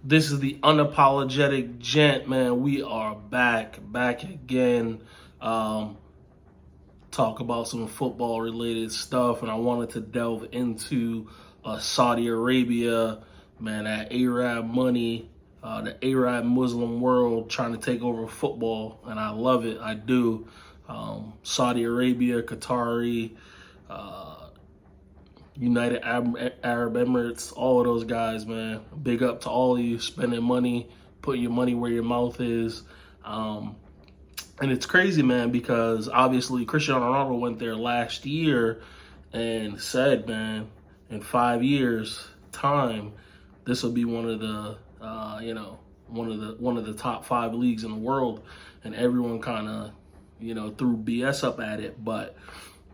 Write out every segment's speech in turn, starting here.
This is the unapologetic gent, man. We are back again. Um, Talk about some football related stuff, and I wanted to delve into Saudi Arabia, man. That Arab money, the Arab Muslim world trying to take over football, and I love it. I do. Saudi Arabia, Qatari. United Arab Emirates, all of those guys, man. Big up to all of you spending money, putting your money where your mouth is. And it's crazy, man, because obviously Cristiano Ronaldo went there last year and said, man, in 5 years' time, this will be one of the, one of the top 5 leagues in the world, and everyone kind of, threw BS up at it, but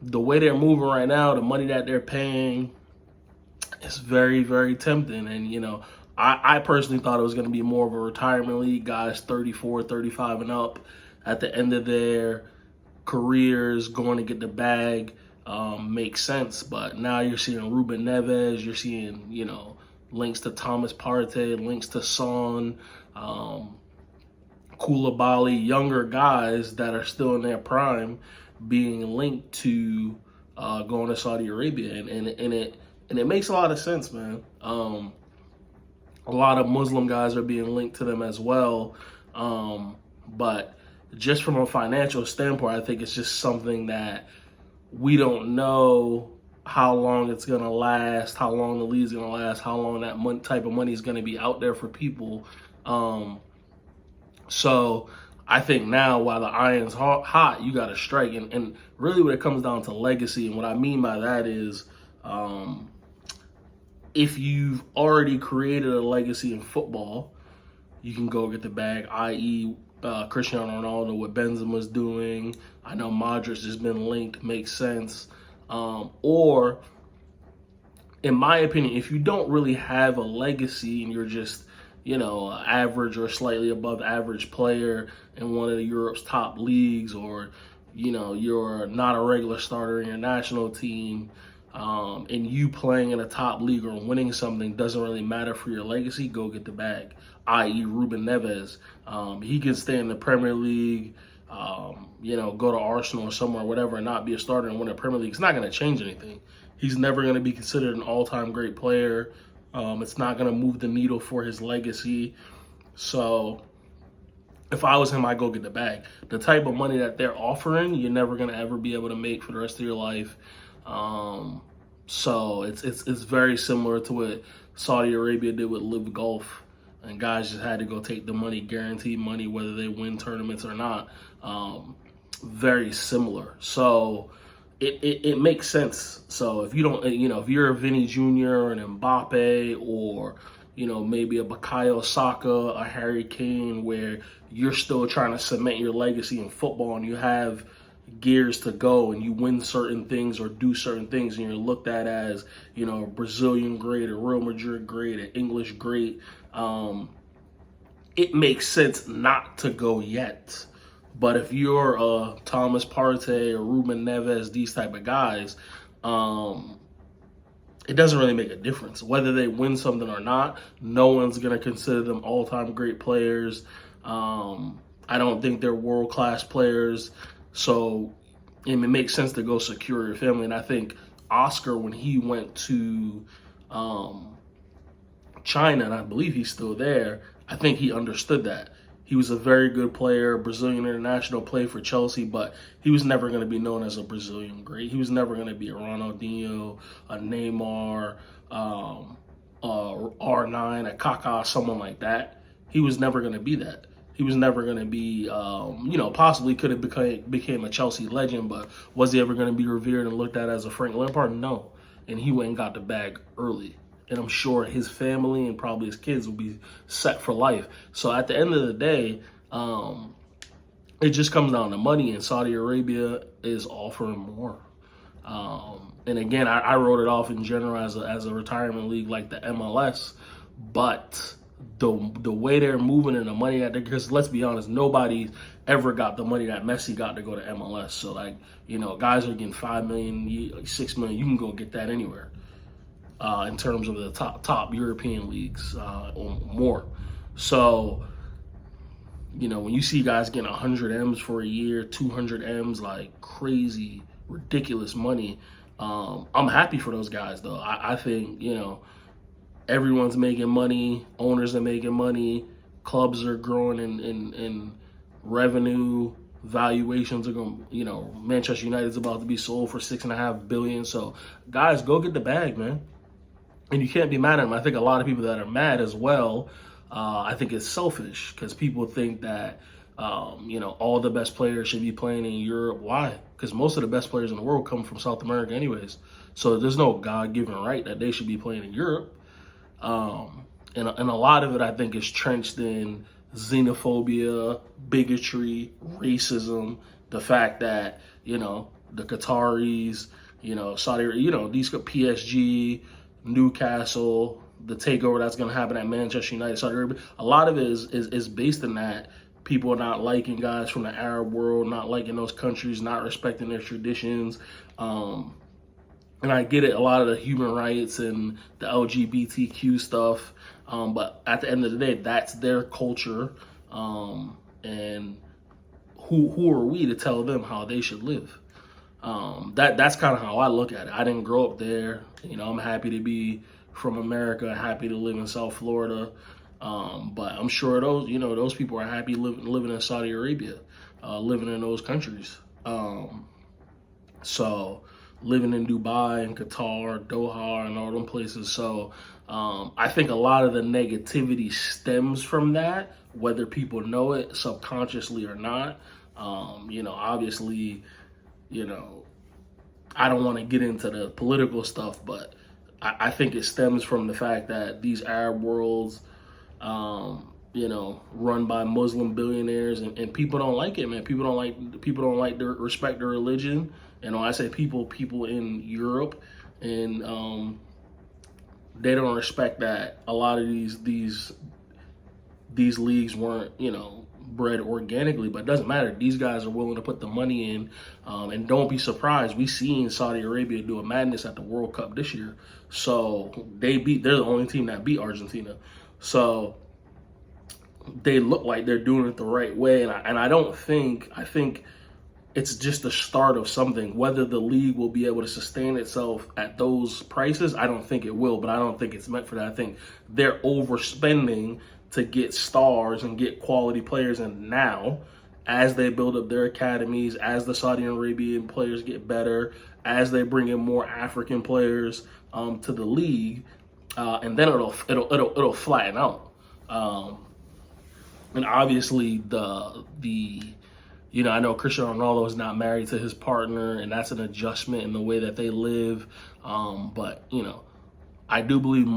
the way they're moving right now, the money that they're paying, is very, very tempting. And, I personally thought it was going to be more of a retirement league, guys 34, 35 and up at the end of their careers going to get the bag. Makes sense. But now you're seeing Ruben Neves, you're seeing, links to Thomas Partey, links to Son, Koulibaly, younger guys that are still in their prime being linked to going to Saudi Arabia, and it makes a lot of sense, man. A lot of Muslim guys are being linked to them as well, but just from a financial standpoint, I think it's just something that we don't know how long it's gonna last, how long the league's gonna last, how long that type of money is gonna be out there for people. So I think now, while the iron's hot, you got to strike. And really what it comes down to legacy. And what I mean by that is if you've already created a legacy in football, you can go get the bag, i.e. Cristiano Ronaldo, what Benzema's doing. I know Modric has been linked, makes sense. Or, in my opinion, if you don't really have a legacy and you're just average or slightly above average player in one of Europe's top leagues, or, you're not a regular starter in your national team, and you playing in a top league or winning something doesn't really matter for your legacy, go get the bag, i.e. Ruben Neves. He can stay in the Premier League, go to Arsenal or somewhere, whatever, and not be a starter and win a Premier League. It's not going to change anything. He's never going to be considered an all-time great player. It's not going to move the needle for his legacy. So if I was him, I'd go get the bag. The type of money that they're offering, you're never going to ever be able to make for the rest of your life. So it's very similar to what Saudi Arabia did with Live Golf. And guys just had to go take the money, guaranteed money, whether they win tournaments or not. Very similar. So it makes sense. So if you don't, if you're a Vinny Jr. or an Mbappe, or, maybe a Bukayo Saka, a Harry Kane, where you're still trying to cement your legacy in football and you have gears to go and you win certain things or do certain things and you're looked at as, a Brazilian great, a Real Madrid great, an English great, it makes sense not to go yet. But if you're Thomas Partey or Ruben Neves, these type of guys, it doesn't really make a difference. Whether they win something or not, no one's going to consider them all-time great players. I don't think they're world-class players. So it makes sense to go secure your family. And I think Oscar, when he went to China, and I believe he's still there, I think he understood that. He was a very good player, Brazilian international, played for Chelsea, but he was never going to be known as a Brazilian great. He was never going to be a Ronaldinho, a Neymar, R9, a Kaká, someone like that. He was never going to be that. He was never going to be, possibly could have became a Chelsea legend, but was he ever going to be revered and looked at as a Frank Lampard? No. And he went and got the bag early. And I'm sure his family and probably his kids will be set for life. So at the end of the day, it just comes down to money, and Saudi Arabia is offering more. And again, I wrote it off in general as a retirement league like the MLS, but the way they're moving and the money that they're, because let's be honest, nobody ever got the money that Messi got to go to MLS. So guys are getting $5 million, $6 million. You can go get that anywhere. In terms of the top European leagues or more. So, when you see guys getting 100 M's for a year, 200 M's, like crazy, ridiculous money, I'm happy for those guys, though. I think, everyone's making money, owners are making money, clubs are growing in revenue, valuations are going, Manchester United's about to be sold for $6.5 billion. So, guys, go get the bag, man. And you can't be mad at them. I think a lot of people that are mad as well, I think it's selfish because people think that, all the best players should be playing in Europe. Why? Because most of the best players in the world come from South America anyways. So there's no God-given right that they should be playing in Europe. And a lot of it, I think, is trenched in xenophobia, bigotry, racism, the fact that, the Qataris, Saudi, these PSG, Newcastle, the takeover that's going to happen at Manchester United, Saudi Arabia. A lot of it is based in that people are not liking guys from the Arab world, not liking those countries, not respecting their traditions. And I get it, a lot of the human rights and the LGBTQ stuff. But at the end of the day, that's their culture. And who are we to tell them how they should live? That's kind of how I look at it. I didn't grow up there. I'm happy to be from America, happy to live in South Florida. But I'm sure those people are happy living in Saudi Arabia, living in those countries. So living in Dubai and Qatar, Doha, and all them places. So I think a lot of the negativity stems from that, whether people know it subconsciously or not. Obviously, I don't want to get into the political stuff, but I think it stems from the fact that these Arab worlds, run by Muslim billionaires, and people don't like it, man. People don't like to respect their religion. I say people in Europe, and they don't respect that a lot of these leagues weren't, bred organically, but it doesn't matter. These guys are willing to put the money in, and don't be surprised. We seen Saudi Arabia do a madness at the World Cup this year. So they're the only team that beat Argentina. So they look like they're doing it the right way, and I think it's just the start of something. Whether the league will be able to sustain itself at those prices, I don't think it will, but I don't think it's meant for that. I think they're overspending to get stars and get quality players. And now, as they build up their academies, as the Saudi Arabian players get better, as they bring in more African players to the league, and then it'll flatten out. And obviously I know Cristiano Ronaldo is not married to his partner, and that's an adjustment in the way that they live. But I do believe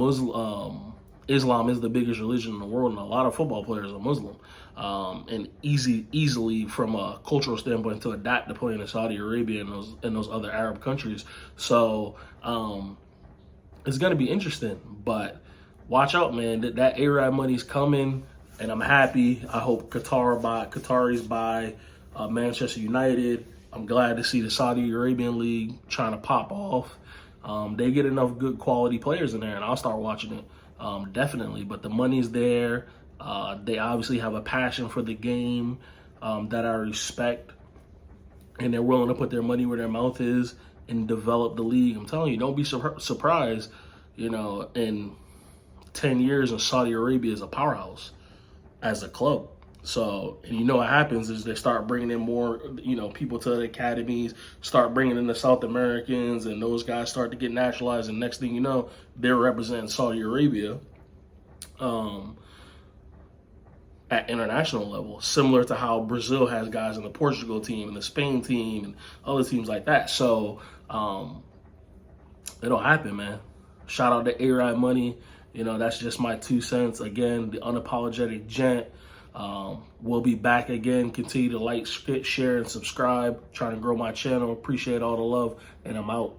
Islam is the biggest religion in the world, and a lot of football players are Muslim. And easily from a cultural standpoint to adapt to playing in Saudi Arabia and those other Arab countries. So it's going to be interesting, but watch out, man. That Arab money's coming, and I'm happy. I hope Qataris buy Manchester United. I'm glad to see the Saudi Arabian League trying to pop off. They get enough good quality players in there, and I'll start watching it. Definitely, but the money's there. They obviously have a passion for the game that I respect, and they're willing to put their money where their mouth is and develop the league. I'm telling you, don't be surprised, in 10 years in Saudi Arabia is a powerhouse as a club. So, and what happens is they start bringing in more, people to the academies, start bringing in the South Americans, and those guys start to get naturalized. And next thing you know, they're representing Saudi Arabia at international level, similar to how Brazil has guys in the Portugal team and the Spain team and other teams like that. So it'll happen, man. Shout out to A-Rod Money. That's just my 2 cents. Again, the unapologetic gent. We'll be back again. Continue to like, share, and subscribe. Trying to grow my channel. Appreciate all the love, and I'm out.